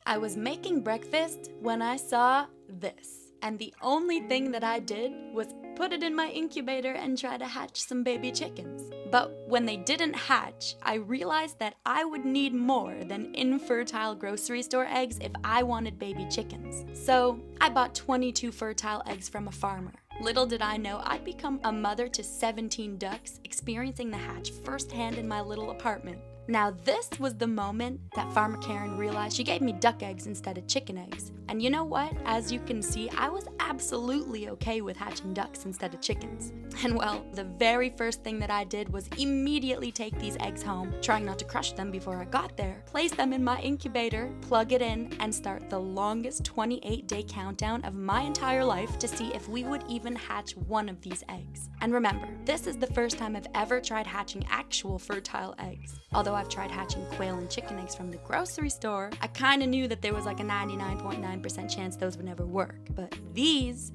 I was making breakfast when I saw this. And the only thing that I did was put it in my incubator and try to hatch some baby chickens. But when they didn't hatch, I realized that I would need more than infertile grocery store eggs if I wanted baby chickens. So I bought 22 fertile eggs from a farmer. Little did I know I'd become a mother to 17 ducks, experiencing the hatch firsthand in my little apartment. Now this was the moment that Farmer Karen realized she gave me duck eggs instead of chicken eggs. And you know what? As you can see, I was absolutely okay with hatching ducks instead of chickens. And well, the very first thing that I did was immediately take these eggs home, trying not to crush them before I got there, place them in my incubator, plug it in, and start the longest 28-day countdown of my entire life to see if we would even hatch one of these eggs. And remember, this is the first time I've ever tried hatching actual fertile eggs. Although I've tried hatching quail and chicken eggs from the grocery store, I kinda knew that there was like a 99.9% chance those would never work. But these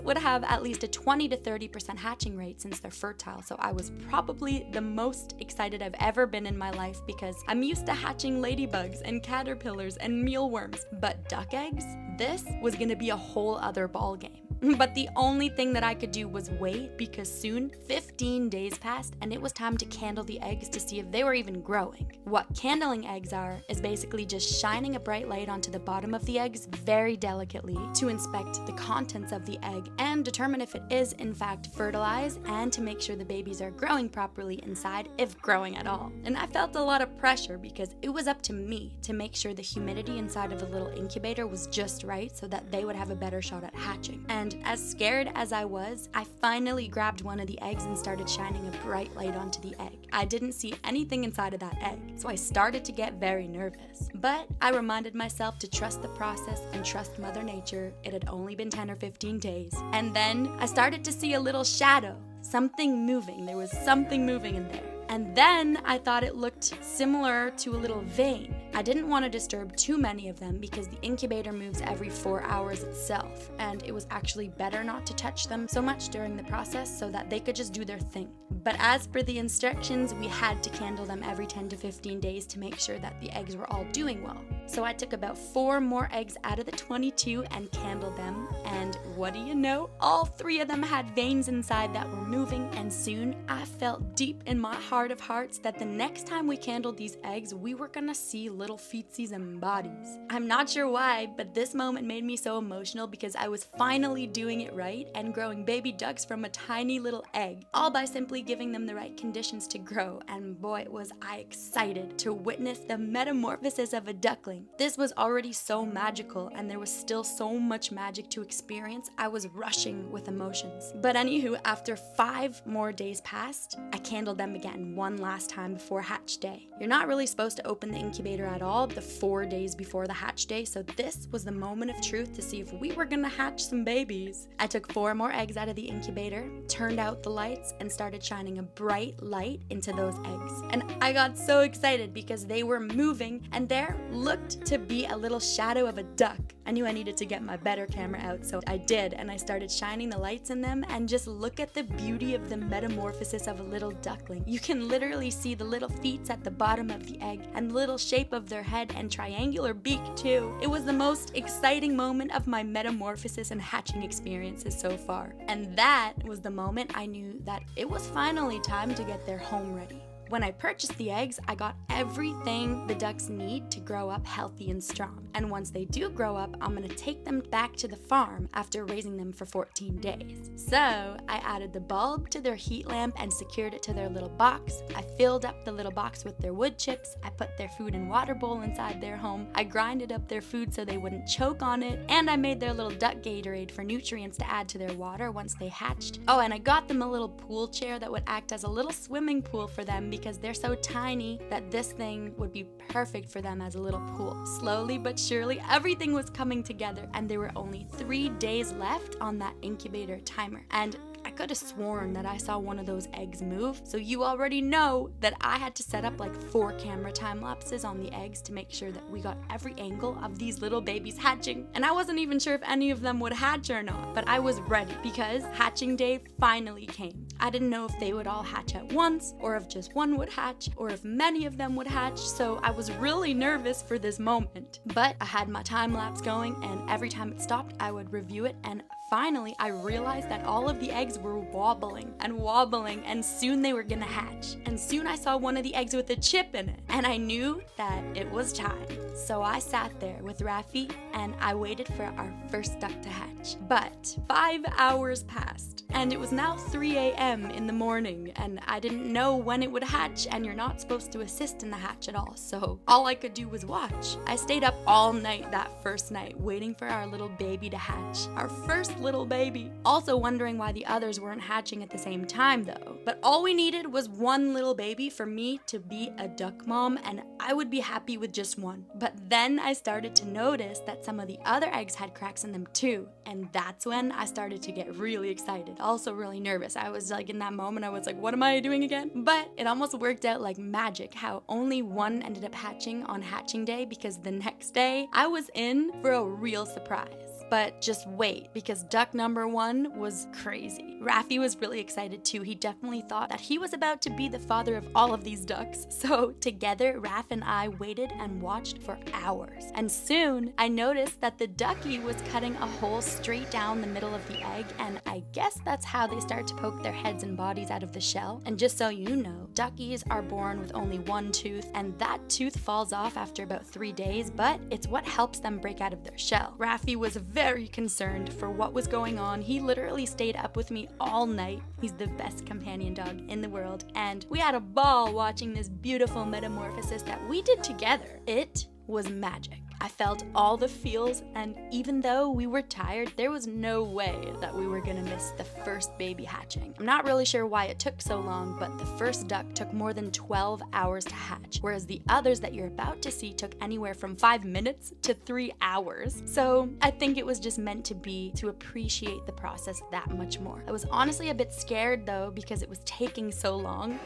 would have at least a 20 to 30% hatching rate since they're fertile, so I was probably the most excited I've ever been in my life because I'm used to hatching ladybugs and caterpillars and mealworms. But duck eggs? This was gonna be a whole other ballgame. But the only thing that I could do was wait because soon 15 days passed and it was time to candle the eggs to see if they were even growing. What candling eggs are is basically just shining a bright light onto the bottom of the eggs very delicately to inspect the contents of the egg and determine if it is in fact fertilized and to make sure the babies are growing properly inside, if growing at all. And I felt a lot of pressure because it was up to me to make sure the humidity inside of the little incubator was just right so that they would have a better shot at hatching. And as scared as I was, I finally grabbed one of the eggs and started shining a bright light onto the egg. I didn't see anything inside of that egg, so I started to get very nervous. But I reminded myself to trust the process and trust Mother Nature. It had only been 10 or 15 days. And then I started to see a little shadow, something moving. There was something moving in there. And then I thought it looked similar to a little vein. I didn't want to disturb too many of them because the incubator moves every 4 hours itself, and it was actually better not to touch them so much during the process so that they could just do their thing. But as per the instructions, we had to candle them every 10 to 15 days to make sure that the eggs were all doing well. So I took about 4 more eggs out of the 22 and candled them, and what do you know? All 3 of them had veins inside that were moving, and soon I felt deep in my heart of hearts that the next time we candled these eggs, we were gonna see little feetsies and bodies. I'm not sure why, but this moment made me so emotional because I was finally doing it right and growing baby ducks from a tiny little egg, all by simply giving them the right conditions to grow, and boy was I excited to witness the metamorphosis of a duckling. This was already so magical and there was still so much magic to experience. I was rushing with emotions. But anywho, after 5 more days passed, I candled them again one last time before hatch day. You're not really supposed to open the incubator at all the 4 days before the hatch day, so this was the moment of truth to see if we were gonna hatch some babies. I took 4 more eggs out of the incubator, turned out the lights, and started shining a bright light into those eggs. And I got so excited because they were moving and there looked to be a little shadow of a duck. I knew I needed to get my better camera out, so I did, and I started shining the lights in them, and just look at the beauty of the metamorphosis of a little duckling. You can literally see the little feet at the bottom of the egg, and the little shape of their head and triangular beak too. It was the most exciting moment of my metamorphosis and hatching experiences so far. And that was the moment I knew that it was finally time to get their home ready. When I purchased the eggs, I got everything the ducks need to grow up healthy and strong. And once they do grow up, I'm gonna take them back to the farm after raising them for 14 days. So I added the bulb to their heat lamp and secured it to their little box. I filled up the little box with their wood chips. I put their food and water bowl inside their home. I grinded up their food so they wouldn't choke on it. And I made their little duck Gatorade for nutrients to add to their water once they hatched. Oh, and I got them a little pool chair that would act as a little swimming pool for them because they're so tiny that this thing would be perfect for them as a little pool. Slowly but surely, everything was coming together, and there were only 3 days left on that incubator timer. And I could have sworn that I saw one of those eggs move, so you already know that I had to set up like 4 camera time lapses on the eggs to make sure that we got every angle of these little babies hatching. And I wasn't even sure if any of them would hatch or not, but I was ready because hatching day finally came. I didn't know if they would all hatch at once, or if just one would hatch, or if many of them would hatch, so I was really nervous for this moment. But I had my time lapse going, and every time it stopped, I would review it, and finally, I realized that all of the eggs were wobbling, and soon they were gonna hatch. And soon I saw one of the eggs with a chip in it, and I knew that it was time. So I sat there with Rafi, and I waited for our first duck to hatch. But 5 hours passed, and it was now 3 a.m. in the morning, and I didn't know when it would hatch, and you're not supposed to assist in the hatch at all, so all I could do was watch. I stayed up all night that first night, waiting for our little baby to hatch. Our first little baby. Also wondering why the others weren't hatching at the same time though. But all we needed was one little baby for me to be a duck mom, and I would be happy with just one. But then I started to notice that some of the other eggs had cracks in them too, and that's when I started to get really excited, also really nervous. I was like, in that moment, I was like, what am I doing again? But it almost worked out like magic, how only one ended up hatching on hatching day, because the next day I was in for a real surprise. But just wait, because duck number 1 was crazy. Rafi was really excited too. He definitely thought that he was about to be the father of all of these ducks. So together, Raf and I waited and watched for hours. And soon, I noticed that the ducky was cutting a hole straight down the middle of the egg, and I guess that's how they start to poke their heads and bodies out of the shell. And just so you know, duckies are born with only one tooth, and that tooth falls off after about 3 days, but it's what helps them break out of their shell. Rafi was very concerned for what was going on. He literally stayed up with me all night. He's the best companion dog in the world, and we had a ball watching this beautiful metamorphosis that we did together. It was magic. I felt all the feels, and even though we were tired, there was no way that we were gonna miss the first baby hatching. I'm not really sure why it took so long, but the first duck took more than 12 hours to hatch, whereas the others that you're about to see took anywhere from 5 minutes to 3 hours. So I think it was just meant to be, to appreciate the process that much more. I was honestly a bit scared though, because it was taking so long.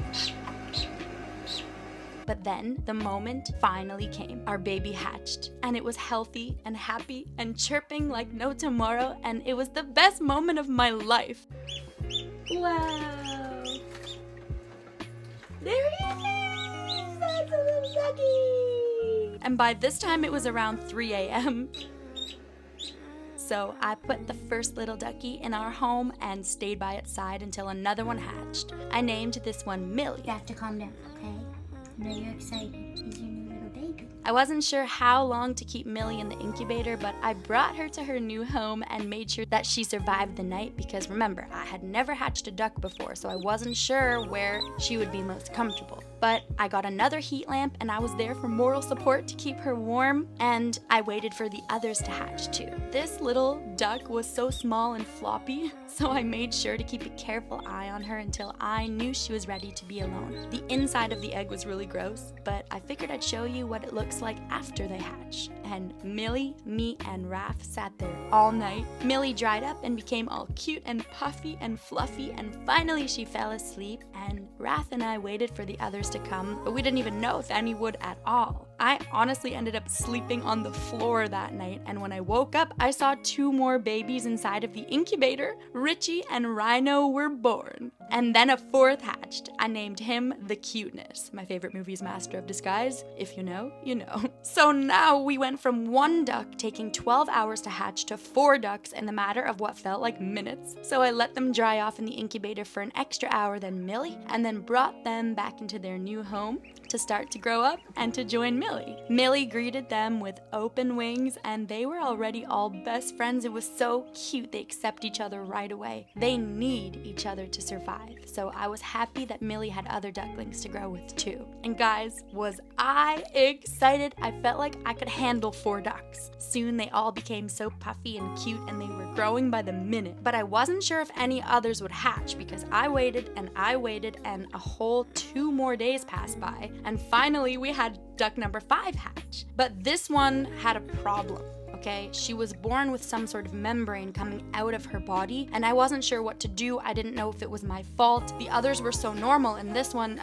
But then the moment finally came. Our baby hatched, and it was healthy and happy and chirping like no tomorrow, and it was the best moment of my life. Wow! There he is! That's a little ducky! And by this time it was around 3 a.m. So I put the first little ducky in our home and stayed by its side until another one hatched. I named this one Millie. You have to calm down, okay? I know you're excited. He's your new little baby. I wasn't sure how long to keep Millie in the incubator, but I brought her to her new home and made sure that she survived the night, because remember, I had never hatched a duck before, so I wasn't sure where she would be most comfortable. But I got another heat lamp, and I was there for moral support to keep her warm, and I waited for the others to hatch too. This little duck was so small and floppy, so I made sure to keep a careful eye on her until I knew she was ready to be alone. The inside of the egg was really gross, but I figured I'd show you what it looks like after they hatch. And Millie, me, and Raf sat there all night. Millie dried up and became all cute and puffy and fluffy, and finally she fell asleep, and Raf and I waited for the others to come, but we didn't even know if any would at all. I honestly ended up sleeping on the floor that night, and when I woke up, I saw 2 more babies inside of the incubator. Richie and Rhino were born. And then a 4th hatched. I named him The Cuteness. My favorite movie is Master of Disguise. If you know, you know. So now we went from 1 duck taking 12 hours to hatch to 4 ducks in the matter of what felt like minutes. So I let them dry off in the incubator for an extra hour than Millie, and then brought them back into their new home to start to grow up and to join Millie. Millie greeted them with open wings, and they were already all best friends. It was so cute. They accept each other right away. They need each other to survive. So I was happy that Millie had other ducklings to grow with too. And guys, was I excited? I felt like I could handle 4 ducks. Soon they all became so puffy and cute, and they were growing by the minute. But I wasn't sure if any others would hatch, because I waited and a whole 2 more days passed by, and finally we had duck number 5 hatch. But this one had a problem. Okay, she was born with some sort of membrane coming out of her body, and I wasn't sure what to do. I didn't know if it was my fault. The others were so normal, and this one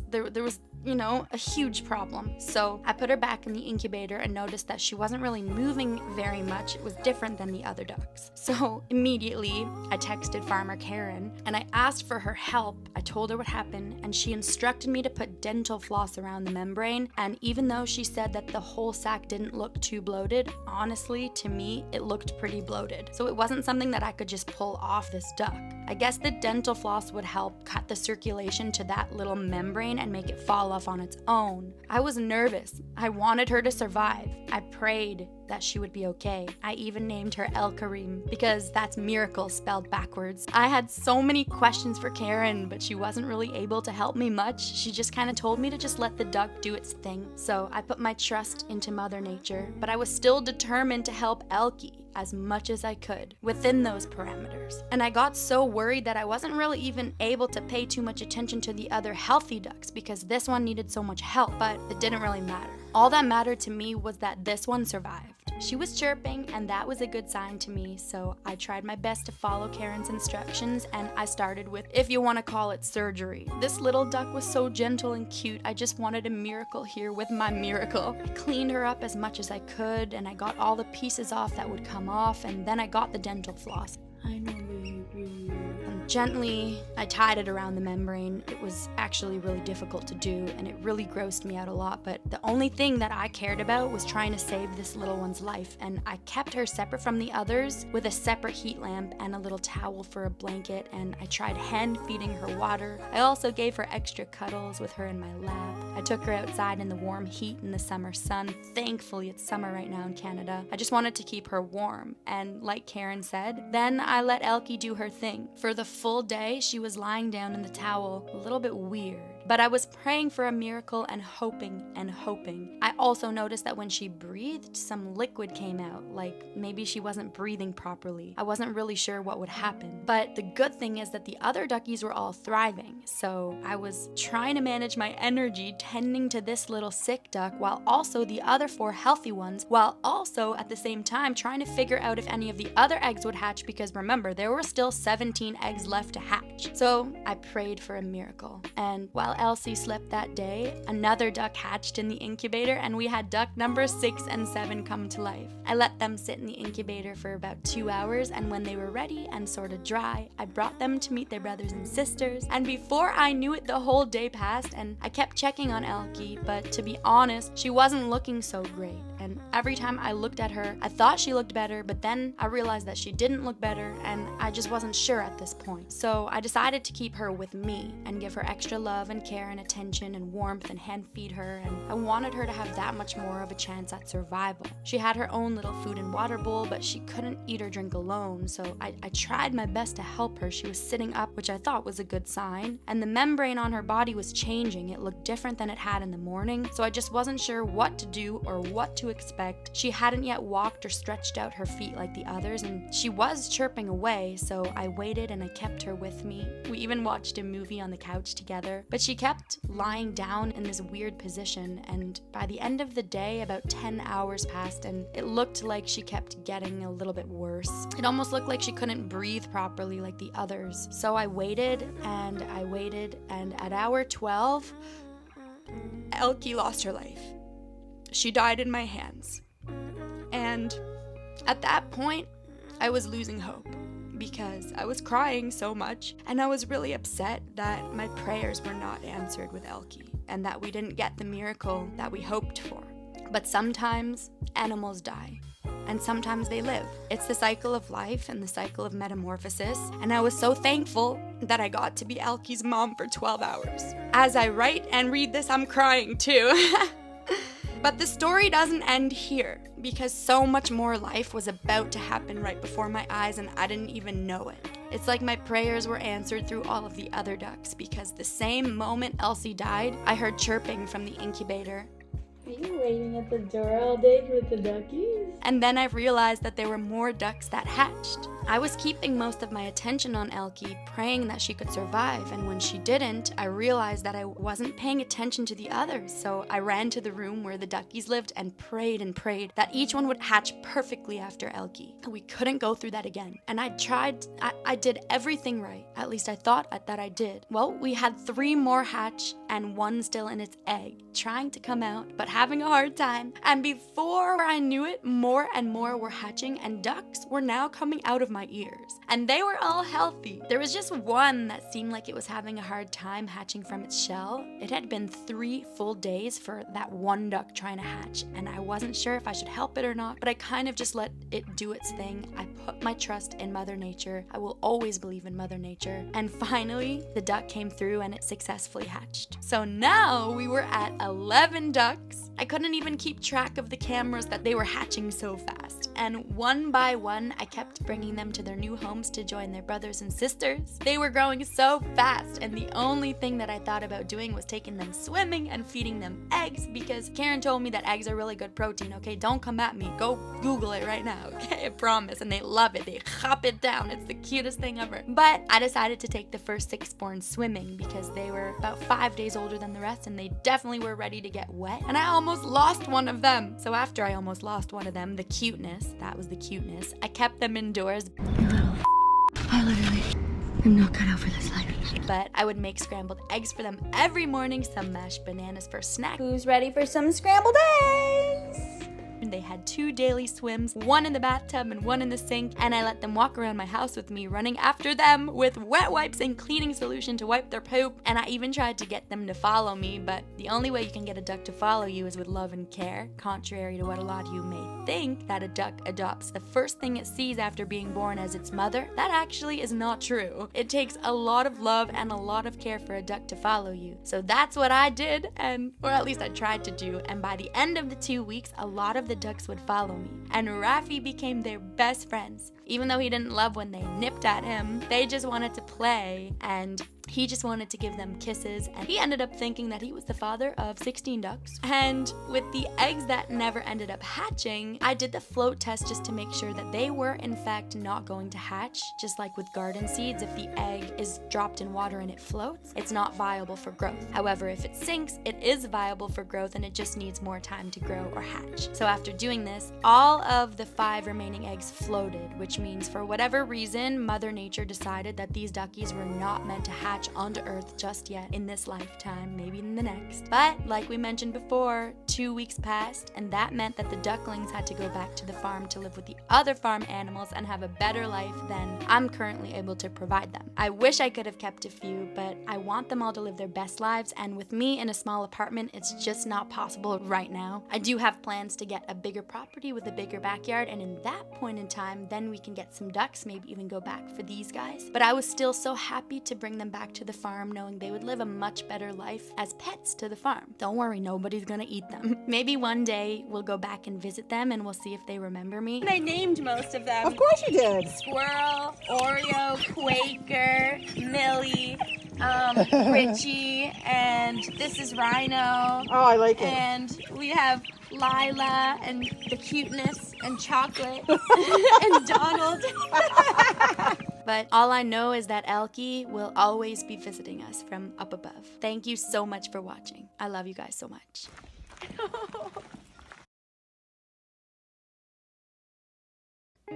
there was a huge problem. So I put her back in the incubator and noticed that she wasn't really moving very much. It was different than the other ducks. So immediately I texted Farmer Karen and I asked for her help. I told her what happened and she instructed me to put dental floss around the membrane. And even though she said that the whole sack didn't look too bloated, honestly, to me, it looked pretty bloated. So it wasn't something that I could just pull off this duck. I guess the dental floss would help cut the circulation to that little membrane and make it fall off on its own. I was nervous. I wanted her to survive. I prayed that she would be okay. I even named her El Karim because that's miracle spelled backwards. I had so many questions for Karen, but she wasn't really able to help me much. She just kind of told me to just let the duck do its thing. So I put my trust into Mother Nature, but I was still determined to help Elkie as much as I could within those parameters. And I got so worried that I wasn't really even able to pay too much attention to the other healthy ducks because this one needed so much help, but it didn't really matter. All that mattered to me was that this one survived. She was chirping and that was a good sign to me, so I tried my best to follow Karen's instructions and I started with, if you want to call it, surgery. This little duck was so gentle and cute, I just wanted a miracle here with my miracle. I cleaned her up as much as I could and I got all the pieces off that would come off and then I got the dental floss. I know you. Gently, I tied it around the membrane. It was actually really difficult to do and it really grossed me out a lot, but the only thing that I cared about was trying to save this little one's life, and I kept her separate from the others with a separate heat lamp and a little towel for a blanket, and I tried hand feeding her water. I also gave her extra cuddles with her in my lap. I took her outside in the warm heat in the summer sun. Thankfully, it's summer right now in Canada. I just wanted to keep her warm, and like Karen said, then I let Elkie do her thing. For the full day, she was lying down in the towel, a little bit weird. But I was praying for a miracle and hoping and hoping. I also noticed that when she breathed, some liquid came out, like maybe she wasn't breathing properly. I wasn't really sure what would happen. But the good thing is that the other duckies were all thriving, so I was trying to manage my energy tending to this little sick duck while also the other 4 healthy ones, while also at the same time trying to figure out if any of the other eggs would hatch, because remember, there were still 17 eggs left to hatch. So I prayed for a miracle. And while Elsie slept that day, another duck hatched in the incubator and we had duck number 6 and 7 come to life. I let them sit in the incubator for about 2 hours, and when they were ready and sort of dry, I brought them to meet their brothers and sisters. And before I knew it, the whole day passed and I kept checking on Elkie, but to be honest, she wasn't looking so great. And every time I looked at her, I thought she looked better, but then I realized that she didn't look better and I just wasn't sure at this point. So I decided to keep her with me and give her extra love and care and attention and warmth and hand feed her, and I wanted her to have that much more of a chance at survival. She had her own little food and water bowl, but she couldn't eat or drink alone, so I tried my best to help her. She was sitting up, which I thought was a good sign, and the membrane on her body was changing. It looked different than it had in the morning, so I just wasn't sure what to do or what to expect. She hadn't yet walked or stretched out her feet like the others, and she was chirping away, so I waited and I kept her with me. We even watched a movie on the couch together, but she kept lying down in this weird position, and by the end of the day, about 10 hours passed and it looked like she kept getting a little bit worse. It almost looked like she couldn't breathe properly like the others. So I waited and I waited, and at hour 12, Elkie lost her life. She died in my hands. And at that point, I was losing hope because I was crying so much and I was really upset that my prayers were not answered with Elkie and that we didn't get the miracle that we hoped for. But sometimes animals die and sometimes they live. It's the cycle of life and the cycle of metamorphosis, and I was so thankful that I got to be Elkie's mom for 12 hours. As I write and read this, I'm crying too. But the story doesn't end here, because so much more life was about to happen right before my eyes and I didn't even know it. It's like my prayers were answered through all of the other ducks, because the same moment Elsie died, I heard chirping from the incubator. Are you waiting at the door all day with the duckies? And then I realized that there were more ducks that hatched. I was keeping most of my attention on Elkie, praying that she could survive, and when she didn't, I realized that I wasn't paying attention to the others, so I ran to the room where the duckies lived and prayed that each one would hatch perfectly after Elkie. We couldn't go through that again, and I did everything right. At least I thought that I did. Well, we had 3 more hatch and 1 still in its egg, trying to come out, but having a hard time. And before I knew it, more and more were hatching, and ducks were now coming out of my ears. And they were all healthy. There was just one that seemed like it was having a hard time hatching from its shell. It had been 3 full days for that one duck trying to hatch, and I wasn't sure if I should help it or not, but I kind of just let it do its thing. I put my trust in Mother Nature. I will always believe in Mother Nature. And finally, the duck came through and it successfully hatched. So now we were at 11 ducks. I couldn't even keep track of the cameras that they were hatching so fast. And one by one, I kept bringing them to their new homes to join their brothers and sisters. They were growing so fast, and the only thing that I thought about doing was taking them swimming and feeding them eggs, because Karen told me that eggs are really good protein, okay? Don't come at me. Go Google it right now, okay? I promise. And they love it. They hop it down. It's the cutest thing ever. But I decided to take the first 6 born swimming because they were about 5 days older than the rest, and they definitely were ready to get wet. And I almost lost one of them. So after I almost lost one of them, the cuteness, that was the cuteness, I kept them indoors. I literally am not cut out for this life. But I would make scrambled eggs for them every morning, some mashed bananas for snack. Who's ready for some scrambled eggs? And they had 2 daily swims, 1 in the bathtub and 1 in the sink, and I let them walk around my house with me, running after them with wet wipes and cleaning solution to wipe their poop. And I even tried to get them to follow me, but the only way you can get a duck to follow you is with love and care, contrary to what a lot of you may think, that a duck adopts the first thing it sees after being born as its mother. That actually is not true. It takes a lot of love and a lot of care for a duck to follow you. So that's what I did, or at least I tried to do, and by the end of the 2 weeks, a lot of the ducks would follow me, and Raffi became their best friends. Even though he didn't love when they nipped at him, they just wanted to play, and he just wanted to give them kisses, and he ended up thinking that he was the father of 16 ducks. And with the eggs that never ended up hatching, I did the float test just to make sure that they were in fact not going to hatch. Just like with garden seeds, if the egg is dropped in water and it floats, it's not viable for growth. However, if it sinks, it is viable for growth, and it just needs more time to grow or hatch. So after doing this, all of the 5 remaining eggs floated, which means for whatever reason, Mother Nature decided that these duckies were not meant to hatch onto Earth just yet in this lifetime, maybe in the next. But like we mentioned before, 2 weeks passed, and that meant that the ducklings had to go back to the farm to live with the other farm animals and have a better life than I'm currently able to provide them. I wish I could have kept a few, but I want them all to live their best lives, and with me in a small apartment, it's just not possible right now. I do have plans to get a bigger property with a bigger backyard, and in that point in time, then we can get some ducks, maybe even go back for these guys. But I was still so happy to bring them back to the farm, knowing they would live a much better life as pets to the farm. Don't worry, nobody's gonna eat them. Maybe one day we'll go back and visit them, and we'll see if they remember me. I named most of them. Of course you did. Squirrel, Oreo, Quaker, Millie, Richie, and this is Rhino. Oh, I like it. And we have Lila and the cuteness and Chocolate and Donald. But all I know is that Elkie will always be visiting us from up above. Thank you so much for watching. I love you guys so much.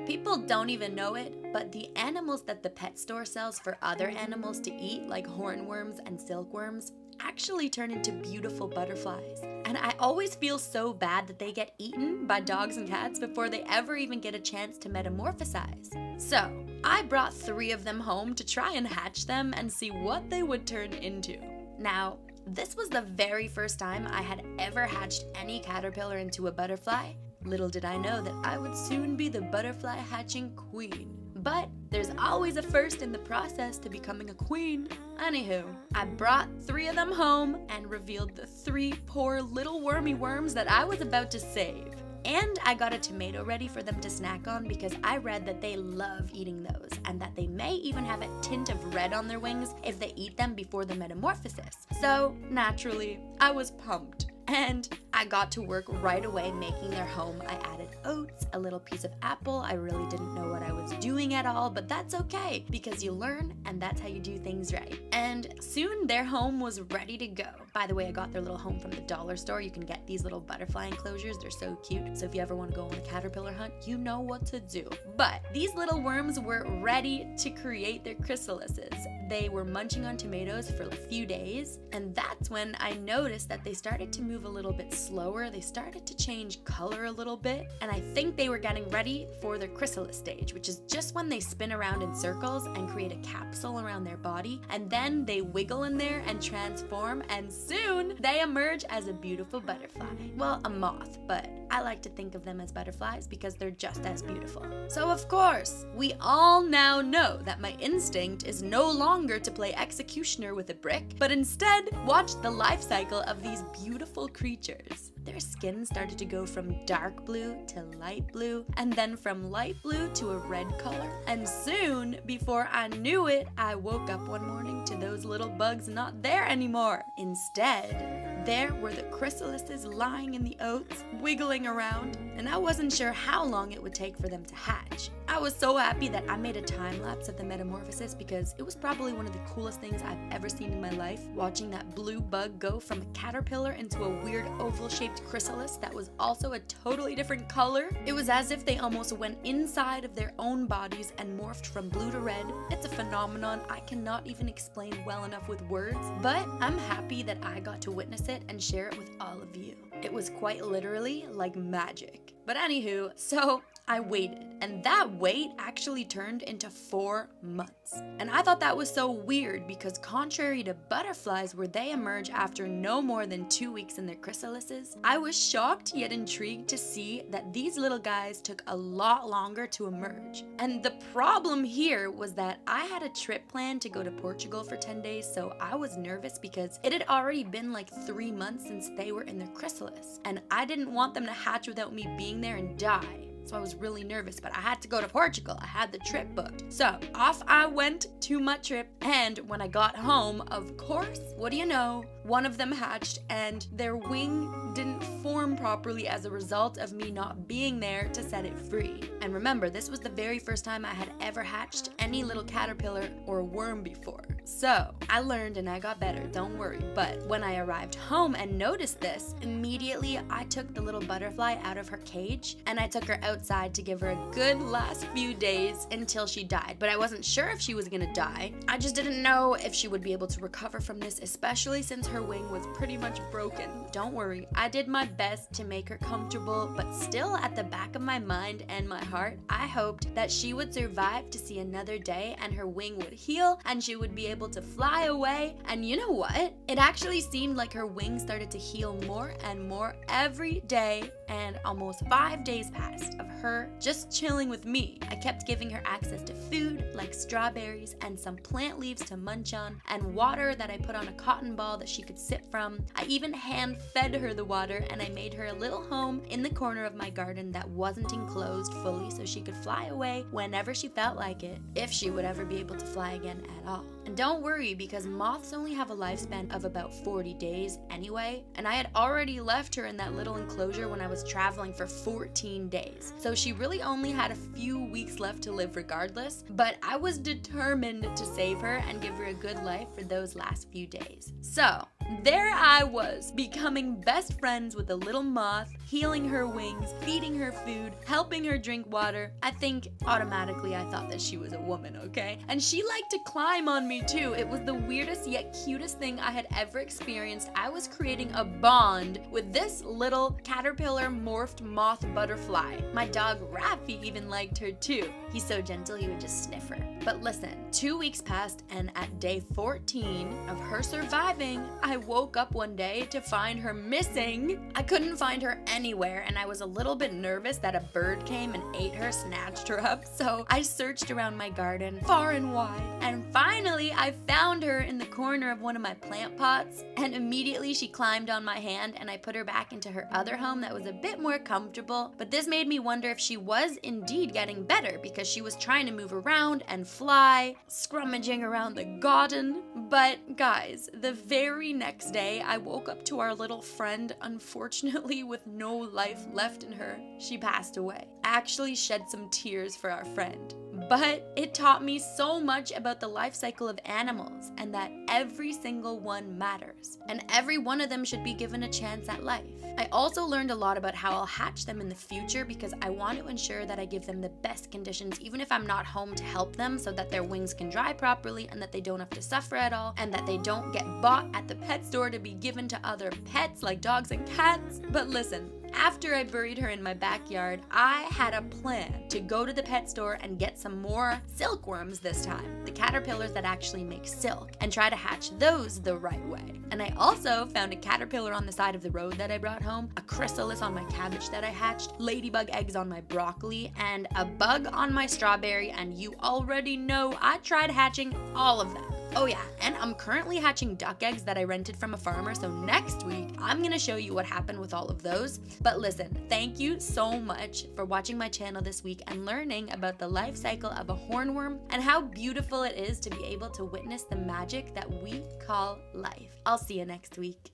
People don't even know it, but the animals that the pet store sells for other animals to eat, like hornworms and silkworms, actually turn into beautiful butterflies. And I always feel so bad that they get eaten by dogs and cats before they ever even get a chance to metamorphosize. So, I brought 3 of them home to try and hatch them and see what they would turn into. Now, this was the very first time I had ever hatched any caterpillar into a butterfly. Little did I know that I would soon be the butterfly hatching queen. But there's always a first in the process to becoming a queen. Anywho, I brought 3 of them home and revealed the 3 poor little wormy worms that I was about to save. And I got a tomato ready for them to snack on because I read that they love eating those, and that they may even have a tint of red on their wings if they eat them before the metamorphosis. So, naturally, I was pumped. And I got to work right away making their home. I added oats, a little piece of apple. I really didn't know what I was doing at all, but that's okay because you learn and that's how you do things right. And soon their home was ready to go. By the way, I got their little home from the dollar store. You can get these little butterfly enclosures. They're so cute. So if you ever want to go on a caterpillar hunt, you know what to do. But these little worms were ready to create their chrysalises. They were munching on tomatoes for a few days, and that's when I noticed that they started to move a little bit slower. They started to change color a little bit, and I think they were getting ready for their chrysalis stage, which is just when they spin around in circles and create a capsule around their body, and then they wiggle in there and transform, and soon they emerge as a beautiful butterfly. Well, a moth, but I like to think of them as butterflies because they're just as beautiful. So of course, we all now know that my instinct is no longer to play executioner with a brick, but instead watch the life cycle of these beautiful creatures. Their skin started to go from dark blue to light blue, and then from light blue to a red color. And soon, before I knew it, I woke up one morning to those little bugs not there anymore. Instead, there were the chrysalises lying in the oats, wiggling around, and I wasn't sure how long it would take for them to hatch. I was so happy that I made a time lapse of the metamorphosis because it was probably one of the coolest things I've ever seen in my life, watching that blue bug go from a caterpillar into a weird oval-shaped chrysalis that was also a totally different color. It was as if they almost went inside of their own bodies and morphed from blue to red. It's a phenomenon I cannot even explain well enough with words, but I'm happy that I got to witness it and share it with all of you. It was quite literally like magic. But anywho, so I waited, and that wait actually turned into 4 months. And I thought that was so weird because contrary to butterflies where they emerge after no more than 2 weeks in their chrysalises, I was shocked yet intrigued to see that these little guys took a lot longer to emerge. And the problem here was that I had a trip planned to go to Portugal for 10 days, so I was nervous because it had already been like 3 months since they were in their chrysalis, and I didn't want them to hatch without me being there and die. So I was really nervous, but I had to go to Portugal. I had the trip booked. So off I went to my trip, and when I got home, of course, what do you know? One of them hatched, and their wing didn't form properly as a result of me not being there to set it free. And remember, this was the very first time I had ever hatched any little caterpillar or worm before. So I learned and I got better, don't worry. But when I arrived home and noticed this, immediately I took the little butterfly out of her cage and I took her outside to give her a good last few days until she died. But I wasn't sure if she was gonna die. I just didn't know if she would be able to recover from this, especially since her wing was pretty much broken. Don't worry, I did my best to make her comfortable, but still at the back of my mind and my heart, I hoped that she would survive to see another day and her wing would heal and she would be able to fly away. And you know what? It actually seemed like her wing started to heal more and more every day, and almost 5 days passed of her just chilling with me. I kept giving her access to food like strawberries and some plant leaves to munch on, and water that I put on a cotton ball that she could sip from. I even hand fed her the water, and I made her a little home in the corner of my garden that wasn't enclosed fully so she could fly away whenever she felt like it, if she would ever be able to fly again at all. And don't worry, because moths only have a lifespan of about 40 days anyway, and I had already left her in that little enclosure when I was traveling for 14 days. So she really only had a few weeks left to live regardless, but I was determined to save her and give her a good life for those last few days. So there I was, becoming best friends with a little moth, healing her wings, feeding her food, helping her drink water. I think automatically I thought that she was a woman, okay? And she liked to climb on me too. It was the weirdest yet cutest thing I had ever experienced. I was creating a bond with this little caterpillar morphed moth butterfly. My dog Raffy even liked her too. He's so gentle he would just sniff her. But listen, 2 weeks passed, and at day 14 of her surviving, I woke up one day to find her missing. I couldn't find her anywhere, and I was a little bit nervous that a bird came and ate her, snatched her up. So I searched around my garden far and wide, and finally Luckily, I found her in the corner of one of my plant pots, and immediately she climbed on my hand and I put her back into her other home that was a bit more comfortable. But this made me wonder if she was indeed getting better because she was trying to move around and fly, scrummaging around the garden. But guys, the very next day, I woke up to our little friend, unfortunately with no life left in her. She passed away. I actually shed some tears for our friend. But it taught me so much about the life cycle of animals and that every single one matters. And every one of them should be given a chance at life. I also learned a lot about how I'll hatch them in the future because I want to ensure that I give them the best conditions even if I'm not home to help them, so that their wings can dry properly and that they don't have to suffer at all and that they don't get bought at the pet store to be given to other pets like dogs and cats. But listen, after I buried her in my backyard, I had a plan to go to the pet store and get some more silkworms this time, the caterpillars that actually make silk, and try to hatch those the right way. And I also found a caterpillar on the side of the road that I brought home, a chrysalis on my cabbage that I hatched, ladybug eggs on my broccoli, and a bug on my strawberry, and you already know I tried hatching all of them. Oh yeah, and I'm currently hatching duck eggs that I rented from a farmer, so next week I'm gonna show you what happened with all of those. But listen, thank you so much for watching my channel this week and learning about the life cycle of a hornworm and how beautiful it is to be able to witness the magic that we call life. I'll see you next week.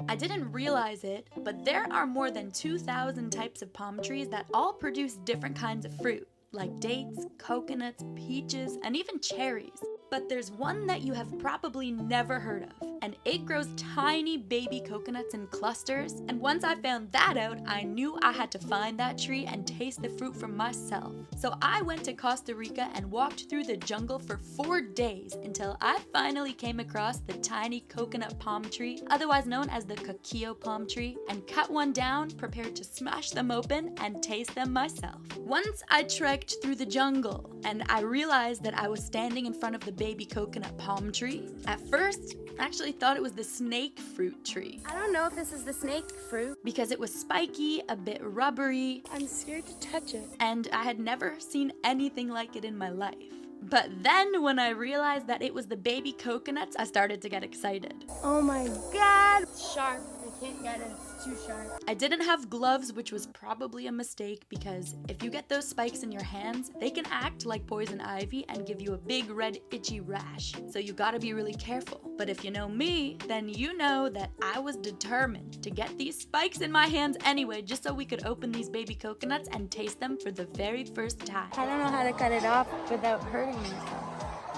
I didn't realize it, but there are more than 2,000 types of palm trees that all produce different kinds of fruit, like dates, coconuts, peaches, and even cherries. But there's one that you have probably never heard of, and it grows tiny baby coconuts in clusters. And once I found that out, I knew I had to find that tree and taste the fruit for myself. So I went to Costa Rica and walked through the jungle for 4 days until I finally came across the tiny coconut palm tree, otherwise known as the Cashew palm tree, and cut one down, prepared to smash them open and taste them myself. Once I trekked through the jungle, and I realized that I was standing in front of the baby coconut palm tree. At first, I actually thought it was the snake fruit tree. I don't know if this is the snake fruit. Because it was spiky, a bit rubbery. I'm scared to touch it. And I had never seen anything like it in my life. But then when I realized that it was the baby coconuts, I started to get excited. Oh my god! It's sharp. I can't get it. It's too sharp. I didn't have gloves, which was probably a mistake because if you get those spikes in your hands, they can act like poison ivy and give you a big red itchy rash. So you gotta be really careful. But if you know me, then you know that I was determined to get these spikes in my hands anyway, just so we could open these baby coconuts and taste them for the very first time. I don't know how to cut it off without hurting myself.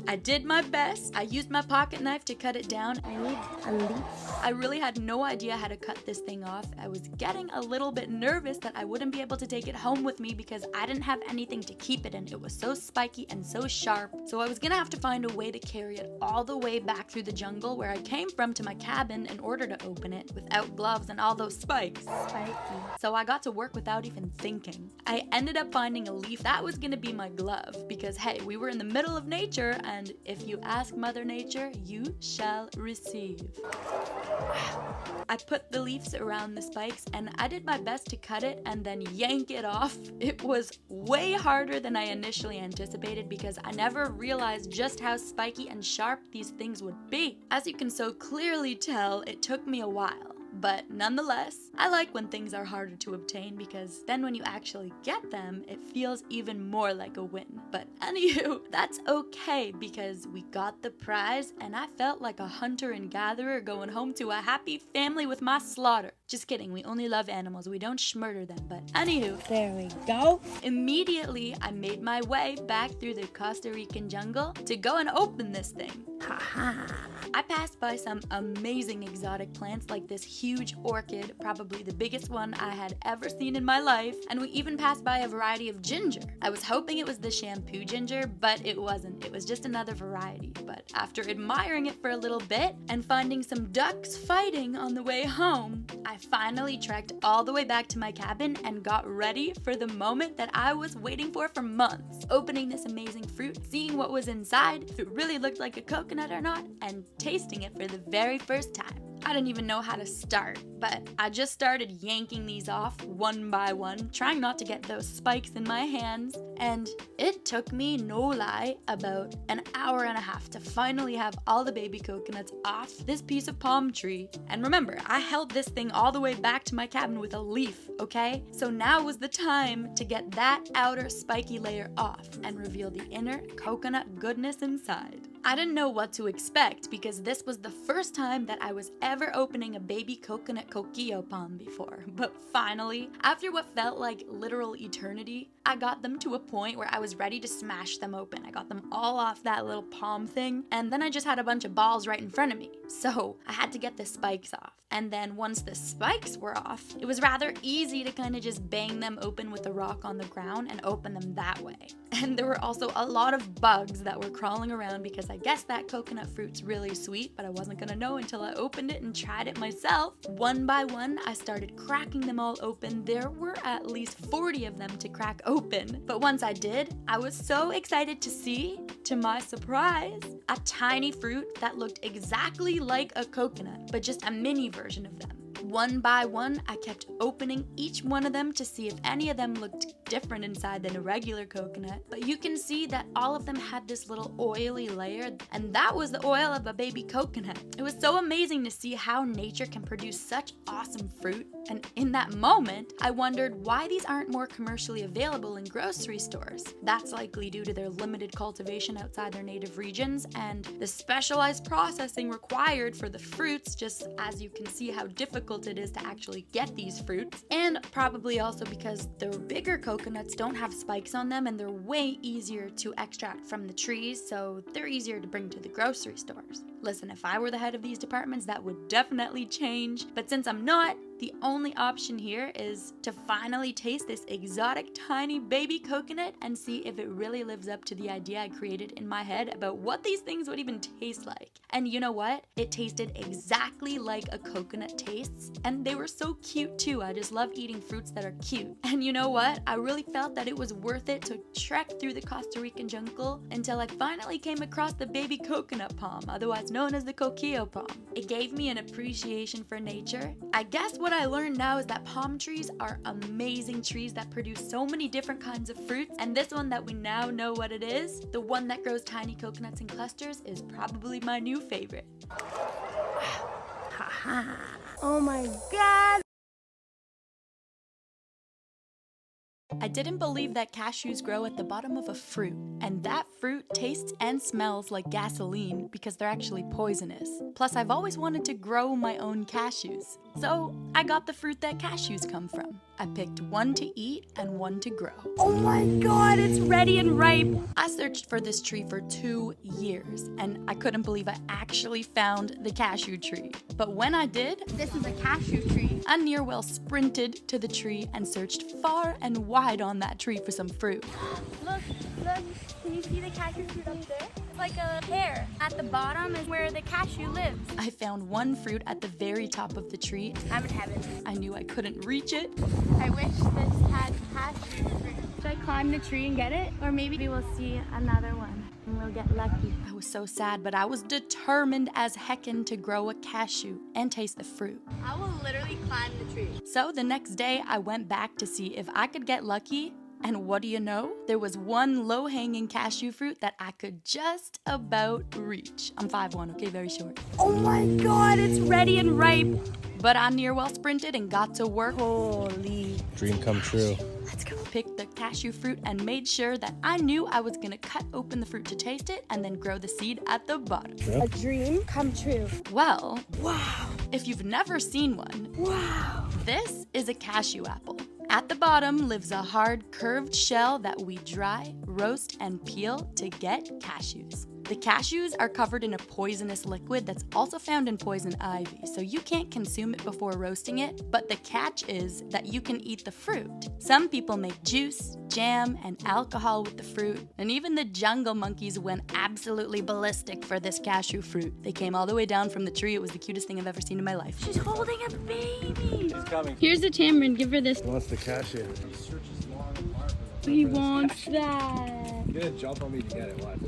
I did my best. I used my pocket knife to cut it down. I need a leaf. I really had no idea how to cut this thing off. I was getting a little bit nervous that I wouldn't be able to take it home with me because I didn't have anything to keep it in. It was so spiky and so sharp. So I was gonna have to find a way to carry it all the way back through the jungle where I came from to my cabin in order to open it without gloves and all those spikes. Spiky. So I got to work without even thinking. I ended up finding a leaf that was gonna be my glove because hey, we were in the middle of nature, and if you ask Mother Nature, you shall receive. I put the leaves around the spikes and I did my best to cut it and then yank it off. It was way harder than I initially anticipated because I never realized just how spiky and sharp these things would be. As you can so clearly tell, it took me a while. But nonetheless, I like when things are harder to obtain because then when you actually get them, it feels even more like a win. But anywho, that's okay because we got the prize and I felt like a hunter and gatherer going home to a happy family with my slaughter. Just kidding, we only love animals, we don't schmurder them, but anywho. There we go. Immediately, I made my way back through the Costa Rican jungle to go and open this thing. I passed by some amazing exotic plants like this huge orchid, probably the biggest one I had ever seen in my life, and we even passed by a variety of ginger. I was hoping it was the shampoo ginger, but it wasn't. It was just another variety. But after admiring it for a little bit and finding some ducks fighting on the way home, I finally trekked all the way back to my cabin and got ready for the moment that I was waiting for months. Opening this amazing fruit, seeing what was inside, if it really looked like a coconut or not, and tasting it for the very first time. I didn't even know how to start, but I just started yanking these off one by one, trying not to get those spikes in my hands. And it took me, no lie, about an hour and a half to finally have all the baby coconuts off this piece of palm tree. And remember, I held this thing all the way back to my cabin with a leaf, okay? So now was the time to get that outer spiky layer off and reveal the inner coconut goodness inside. I didn't know what to expect because this was the first time that I was ever opening a baby coconut coquillo palm before. But finally, after what felt like literal eternity, I got them to a point where I was ready to smash them open. I got them all off that little palm thing, and then I just had a bunch of balls right in front of me. So I had to get the spikes off. And then once the spikes were off, it was rather easy to kind of just bang them open with a rock on the ground and open them that way. And there were also a lot of bugs that were crawling around because I guess that coconut fruit's really sweet, but I wasn't gonna know until I opened it and tried it myself. One by one, I started cracking them all open. There were at least 40 of them to crack open. But once I did, I was so excited to see, to my surprise, a tiny fruit that looked exactly like a coconut, but just a mini version of them. One by one, I kept opening each one of them to see if any of them looked different inside than a regular coconut. But you can see that all of them had this little oily layer, and that was the oil of a baby coconut. It was so amazing to see how nature can produce such awesome fruit. And in that moment, I wondered why these aren't more commercially available in grocery stores. That's likely due to their limited cultivation outside their native regions and the specialized processing required for the fruits, just as you can see how difficult it is to actually get these fruits. And probably also because the bigger coconuts don't have spikes on them and they're way easier to extract from the trees, so they're easier to bring to the grocery stores. Listen, if I were the head of these departments, that would definitely change. But since I'm not, the only option here is to finally taste this exotic tiny baby coconut and see if it really lives up to the idea I created in my head about what these things would even taste like. And you know what? It tasted exactly like a coconut tastes, and they were so cute too. I just love eating fruits that are cute. And you know what? I really felt that it was worth it to trek through the Costa Rican jungle until I finally came across the baby coconut palm, otherwise known as the coquillo palm. It gave me an appreciation for nature. I guess what I learned now is that palm trees are amazing trees that produce so many different kinds of fruits, and this one that we now know what it is, the one that grows tiny coconuts in clusters, is probably my new favorite. Oh my god! I didn't believe that cashews grow at the bottom of a fruit, and that fruit tastes and smells like gasoline because they're actually poisonous. Plus, I've always wanted to grow my own cashews. So I got the fruit that cashews come from. I picked one to eat and one to grow. Oh my god, it's ready and ripe! I searched for this tree for 2 years, and I couldn't believe I actually found the cashew tree. But when I did, This is a cashew tree. I near well sprinted to the tree and searched far and wide on that tree for some fruit. Look, can you see the cashew fruit up there? It's like a pear. At the bottom is where the cashew lives. I found one fruit at the very top of the tree. I'm in heaven. I knew I couldn't reach it. I wish this had cashew fruit. Should I climb the tree and get it? Or maybe we will see another one and we'll get lucky. I was so sad, but I was determined as heckin' to grow a cashew and taste the fruit. I will literally climb the tree. So the next day, I went back to see if I could get lucky. And what do you know? There was one low-hanging cashew fruit that I could just about reach. I'm 5'1", okay, very short. Oh my god, it's ready and ripe. But I near well sprinted and got to work. Holy. Dream come true. Let's go. Picked the cashew fruit and made sure that I knew I was gonna cut open the fruit to taste it and then grow the seed at the bottom. Yeah. A dream come true. Well, Wow. if you've never seen one, Wow. this is a cashew apple. At the bottom lives a hard, curved shell that we dry, roast, and peel to get cashews. The cashews are covered in a poisonous liquid that's also found in poison ivy, so you can't consume it before roasting it, but the catch is that you can eat the fruit. Some people make juice, jam, and alcohol with the fruit, and even the jungle monkeys went absolutely ballistic for this cashew fruit. They came all the way down from the tree. It was the cutest thing I've ever seen in my life. She's holding a baby. He's coming. Here's the tamarind. Give her this. He wants the cashew. He searches long and hard for them. He wants that. He's gonna jump on me to get it. Watch.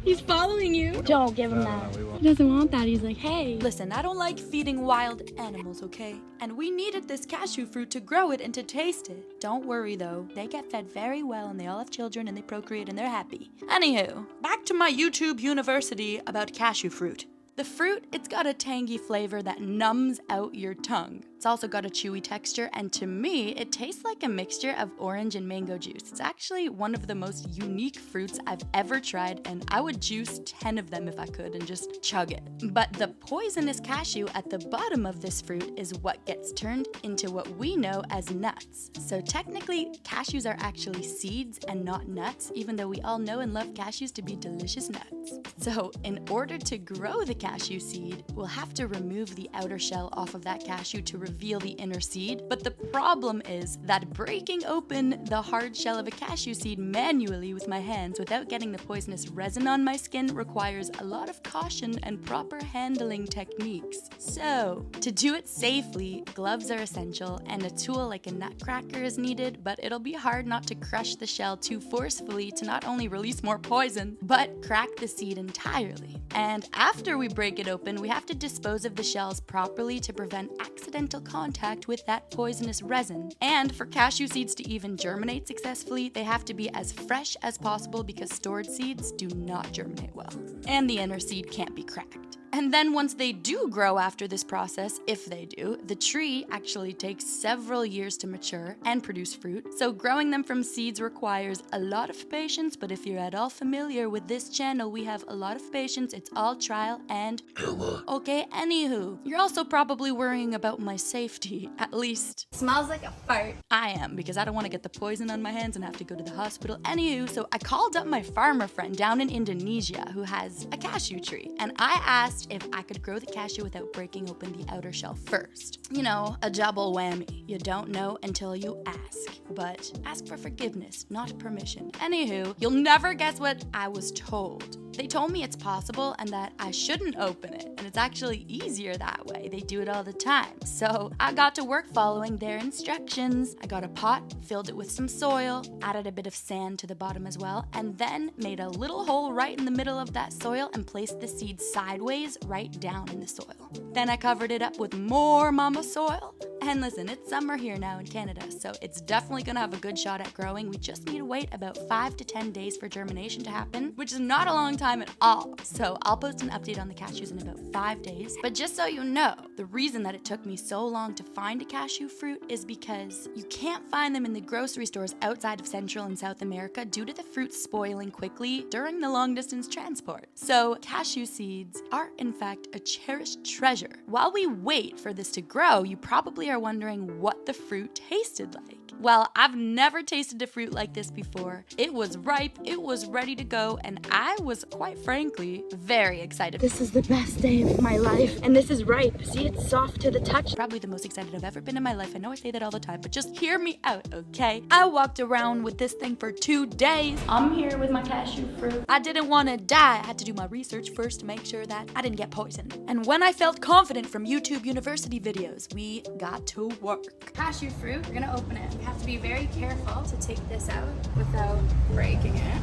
He's following you. Don't give him that. We won't. He doesn't want that. He's like, hey. Listen, I don't like feeding wild animals, okay? And we needed this cashew fruit to grow it and to taste it. Don't worry though, they get fed very well and they all have children and they procreate and they're happy. Anywho, back to my YouTube university about cashew fruit. The fruit, it's got a tangy flavor that numbs out your tongue. It's also got a chewy texture, and to me, it tastes like a mixture of orange and mango juice. It's actually one of the most unique fruits I've ever tried, and I would juice 10 of them if I could and just chug it. But the poisonous cashew at the bottom of this fruit is what gets turned into what we know as nuts. So technically, cashews are actually seeds and not nuts, even though we all know and love cashews to be delicious nuts. So in order to grow the cashew seed, we'll have to remove the outer shell off of that cashew to reveal the inner seed. But the problem is that breaking open the hard shell of a cashew seed manually with my hands without getting the poisonous resin on my skin requires a lot of caution and proper handling techniques. So, to do it safely, gloves are essential and a tool like a nutcracker is needed, but it'll be hard not to crush the shell too forcefully to not only release more poison, but crack the seed entirely. And after we break it open, we have to dispose of the shells properly to prevent accidental contact with that poisonous resin. And for cashew seeds to even germinate successfully, they have to be as fresh as possible because stored seeds do not germinate well. And the inner seed can't be cracked. And then once they do grow after this process, if they do, the tree actually takes several years to mature and produce fruit. So growing them from seeds requires a lot of patience, but if you're at all familiar with this channel, we have a lot of patience. It's all trial and error. Okay, anywho, you're also probably worrying about my safety, at least. Smells like a fart. I am, because I don't want to get the poison on my hands and have to go to the hospital. Anywho, so I called up my farmer friend down in Indonesia who has a cashew tree, and I asked if I could grow the cashew without breaking open the outer shell first. You know, a double whammy. You don't know until you ask. But ask for forgiveness, not permission. Anywho, you'll never guess what I was told. They told me it's possible and that I shouldn't open it, and it's actually easier that way. They do it all the time. So I got to work following their instructions. I got a pot, filled it with some soil, added a bit of sand to the bottom as well, and then made a little hole right in the middle of that soil and placed the seed sideways right down in the soil. Then I covered it up with more mama soil. And listen, it's summer here now in Canada, so it's definitely gonna have a good shot at growing. We just need to wait about 5 to 10 days for germination to happen, which is not a long time at all. So I'll post an update on the cashews in about 5 days. But just so you know, the reason that it took me so long to find a cashew fruit is because you can't find them in the grocery stores outside of Central and South America due to the fruit spoiling quickly during the long distance transport. So cashew seeds are in fact a cherished treasure. While we wait for this to grow, you probably are wondering what the fruit tasted like. Well, I've never tasted a fruit like this before. It was ripe, it was ready to go, and I was, quite frankly, very excited. This is the best day of my life, and this is ripe. See, it's soft to the touch. Probably the most excited I've ever been in my life. I know I say that all the time, but just hear me out, okay? I walked around with this thing for 2 days. I'm here with my cashew fruit. I didn't want to die. I had to do my research first to make sure that I didn't get poisoned. And when I felt confident from YouTube University videos, we got to work. Cashew fruit, we're gonna open it. We have to be very careful to take this out without breaking it.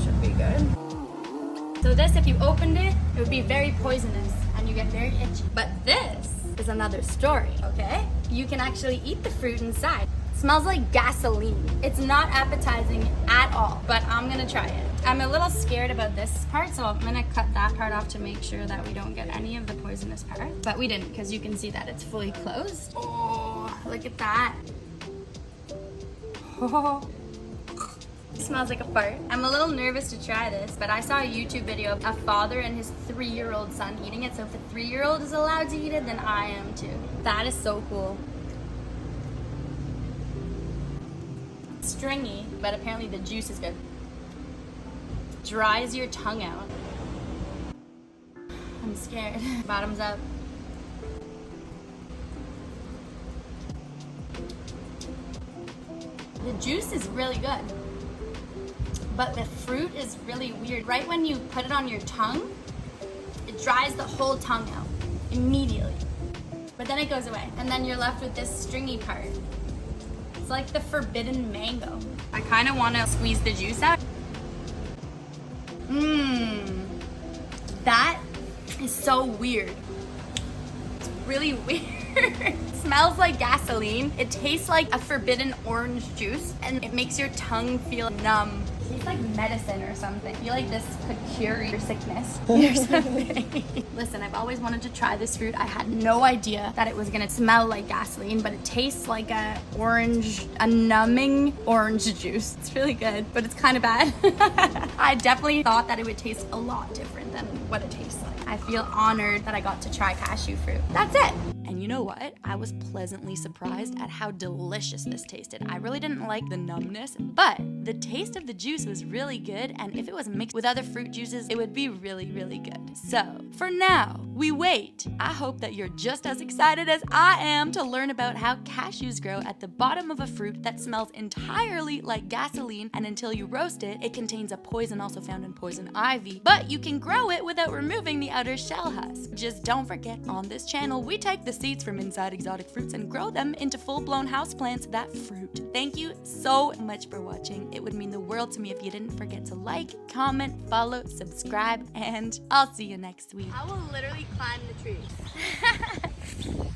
Should be good. So this, if you opened it, it would be very poisonous and you get very itchy. But this is another story, okay? You can actually eat the fruit inside. It smells like gasoline. It's not appetizing at all, but I'm gonna try it. I'm a little scared about this part, so I'm gonna cut that part off to make sure that we don't get any of the poisonous part. But we didn't, because you can see that it's fully closed. Oh, look at that. Oh. It smells like a fart. I'm a little nervous to try this, but I saw a YouTube video of a father and his 3-year-old son eating it, so if the 3-year-old is allowed to eat it, then I am too. That is so cool. It's stringy, but apparently the juice is good. Dries your tongue out. I'm scared. Bottoms up. The juice is really good, but the fruit is really weird. Right when you put it on your tongue, it dries the whole tongue out immediately. But then it goes away, and then you're left with this stringy part. It's like the forbidden mango. I kind of want to squeeze the juice out. That is so weird. It's really weird. It smells like gasoline. It tastes like a forbidden orange juice, and it makes your tongue feel numb. It tastes like medicine or something. I feel like this could cure your sickness or something. Listen, I've always wanted to try this fruit. I had no idea that it was gonna smell like gasoline, but it tastes like a numbing orange juice. It's really good, but it's kind of bad. I definitely thought that it would taste a lot different than what it tastes like. I feel honored that I got to try cashew fruit. That's it. And you know what? I was pleasantly surprised at how delicious this tasted. I really didn't like the numbness, but the taste of the juice was really good, and if it was mixed with other fruit juices, it would be really, really good. So, for now, we wait. I hope that you're just as excited as I am to learn about how cashews grow at the bottom of a fruit that smells entirely like gasoline, and until you roast it, it contains a poison also found in poison ivy, but you can grow it without removing the outer shell husk. Just don't forget, on this channel, we take the seeds from inside exotic fruits and grow them into full-blown houseplants that fruit. Thank you so much for watching. It would mean the world to me if you didn't forget to like, comment, follow, subscribe, and I'll see you next week. I will literally climb the tree.